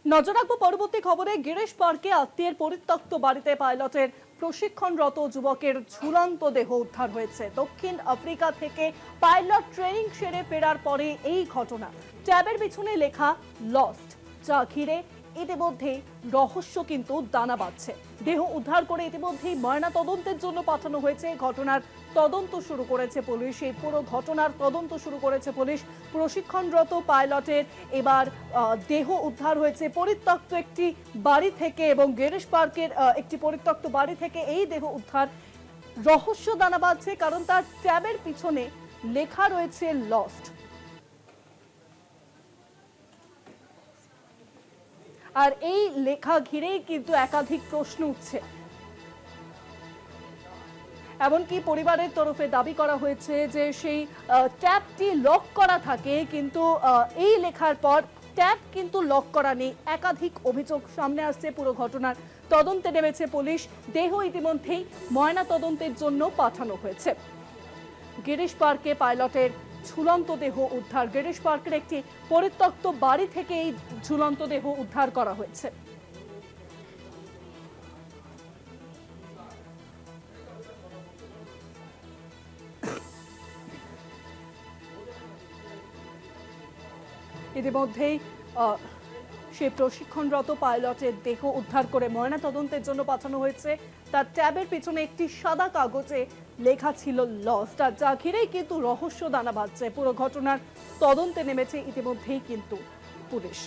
নজর রাখবো পরবর্তী খবরে। গিরিশ পার্কে আত্মীয়ের পরিত্যক্ত বাড়িতে পাইলটের প্রশিক্ষণরত যুবকের ঝুলন্ত দেহ উদ্ধার হয়েছে। দক্ষিণ আফ্রিকা থেকে পাইলট ট্রেনিং সেরে ফেরার পরে এই ঘটনা। ট্যাবের পিছনে লেখা লস্ট, যা ঘিরে ইতিমধ্যেই রহস্য কিন্তু দানা বাঁধছে। দেহ উদ্ধার করে ইতিমধ্যেই ময়না তদন্তের জন্য পাঠানো হয়েছে। ঘটনার তদন্ত শুরু করেছে পুলিশ। এই পুরো ঘটনার তদন্ত শুরু করেছে পুলিশ। প্রশিক্ষণরত পাইলটের এবার দেহ উদ্ধার হয়েছে পরিত্যক্ত একটি বাড়ি থেকে, এবং গিরিশ পার্কের একটি পরিত্যক্ত বাড়ি থেকে এই দেহ উদ্ধার। রহস্য দানা বাঁধছে কারণ তার ট্যাবের পিছনে লেখা রয়েছে লস্ট। আর এই লেখা ঘিরেই কিন্তু একাধিক প্রশ্ন উঠছে। এমনকি পরিবারের তরফে দাবি করা হয়েছে যে সেই ট্যাবটি লক করা থাকে, কিন্তু এই লেখার পর ট্যাব কিন্তু লক করা নেই। একাধিক অভিযোগ সামনে আসছে। পুরো ঘটনার তদন্তে নেমেছে পুলিশ। দেহ ইতিমধ্যেই ময়না তদন্তের জন্য পাঠানো হয়েছে। গিরিশ পার্কে পাইলটের ঝুলন্ত দেহ উদ্ধার। গিরিশ পার্কের একটি পরিত্যক্ত বাড়ি থেকে এই ঝুলন্ত দেহ উদ্ধার করা হয়েছে। ইতিমধ্যেই সেই প্রশিক্ষণরত পাইলটের দেহ উদ্ধার করে ময়না তদন্তের জন্য পাঠানো হয়েছে। তার ট্যাবের পিছনে একটি সাদা কাগজে লেখা ছিল লস্ট, আর যা ঘিরেই কিন্তু রহস্য দানা বাঁধছে। পুরো ঘটনার তদন্তে নেমেছে ইতিমধ্যেই কিন্তু পুলিশ।